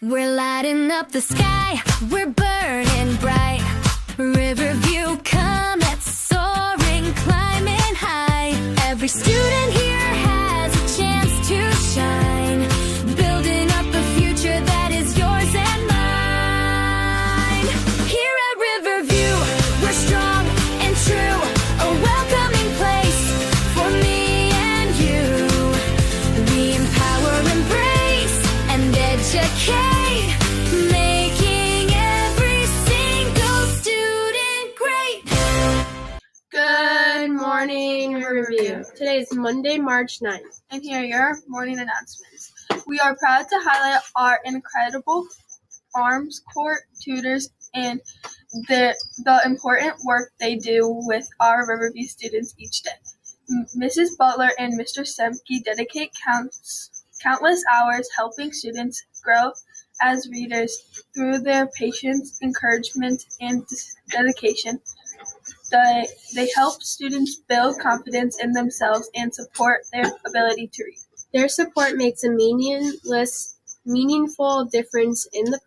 We're lighting up the sky, we're burning bright. Riverview Comet soaring, climbing high. Every student here has a chance to shine, building up a future that is yours and mine. Here at Riverview, we're strong and true, a welcoming place for me and you. We empower, embrace, and educate, making every single student great. Good morning, Riverview. Today is Monday, March 9th. And here are your morning announcements. We are proud to highlight our incredible Arms Corps tutors and the important work they do with our Riverview students each day. Mrs. Butler and Mr. Semke dedicate countless hours helping students grow as readers through their patience, encouragement, and dedication. They help students build confidence in themselves and support their ability to read. Their support makes a meaningful difference in the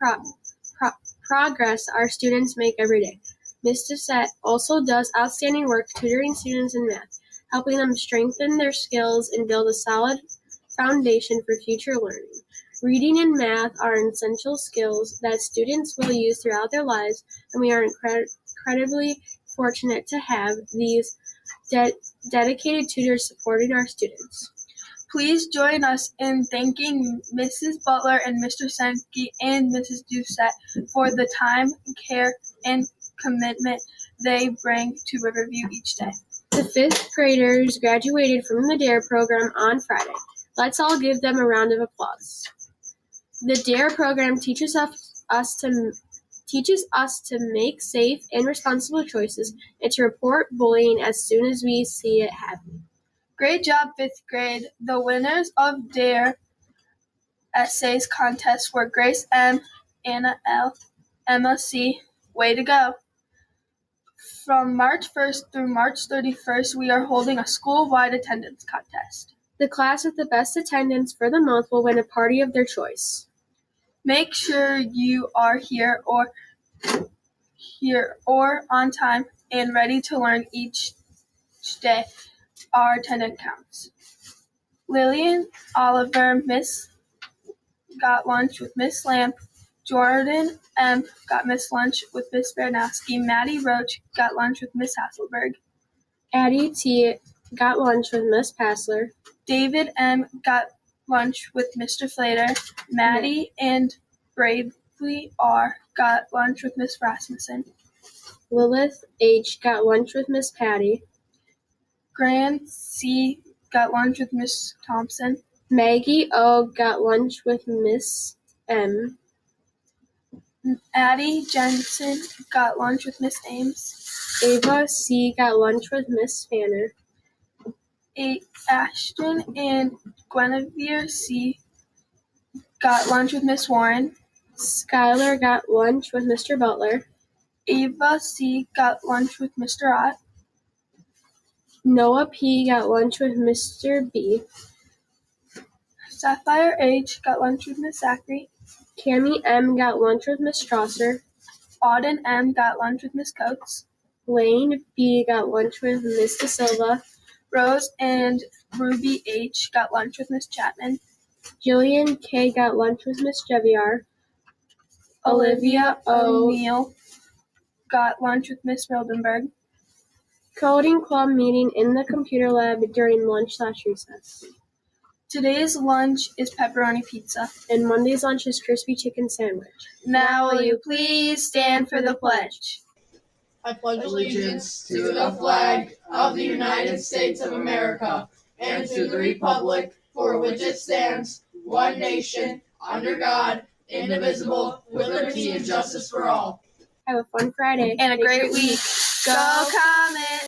progress our students make every day. Ms. Doucette also does outstanding work tutoring students in math, helping them strengthen their skills and build a solid foundation for future learning. Reading and math are essential skills that students will use throughout their lives, and we are incredibly fortunate to have these dedicated tutors supporting our students. Please join us in thanking Mrs. Butler and Mr. Semke and Mrs. Doucette for the time, care, and commitment they bring to Riverview each day. The fifth graders graduated from the DARE program on Friday. Let's all give them a round of applause. The DARE program teaches us to make safe and responsible choices and to report bullying as soon as we see it happening. Great job, 5th grade. The winners of DARE essays contest were Grace M., Anna L., Emma C. Way to go. From March 1st through March 31st, we are holding a school-wide attendance contest. The class with the best attendance for the month will win a party of their choice. Make sure you are here or on time and ready to learn each day. Our attendance counts. Lillian Oliver, Miss got lunch with Miss Lamb. Jordan M. got Miss Lunch with Miss Bernowski. Maddie Roach got lunch with Miss Hasselberg. Addie T. got lunch with Miss Passler. David M. got lunch with Mr. Flater. Maddie and Bradley R. got lunch with Miss Rasmussen. Lilith H. got lunch with Miss Patty. Grant C. got lunch with Miss Thompson. Maggie O. got lunch with Miss M. Addie Jensen got lunch with Miss Ames. Ava C. got lunch with Miss Fanner. Ashton and Guinevere C. got lunch with Miss Warren. Skylar got lunch with Mr. Butler. Ava C. got lunch with Mr. Ott. Noah P. got lunch with Mr. B. Sapphire H. got lunch with Miss Zachary. Cammie M. got lunch with Miss Strasser. Auden M. got lunch with Miss Coates. Lane B. got lunch with Miss De Silva. Rose and Ruby H. got lunch with Miss Chapman. Jillian K. got lunch with Miss Jeviar. Olivia O'Neill got lunch with Miss Mildenberg. Coding club meeting in the computer lab during lunch/recess. Today's lunch is pepperoni pizza. And Monday's lunch is crispy chicken sandwich. Now will you please stand for the pledge? I pledge allegiance to the flag of the United States of America and to the republic for which it stands, one nation, under God, indivisible, with liberty and justice for all. Have a fun Friday. And a great week. Go Comet!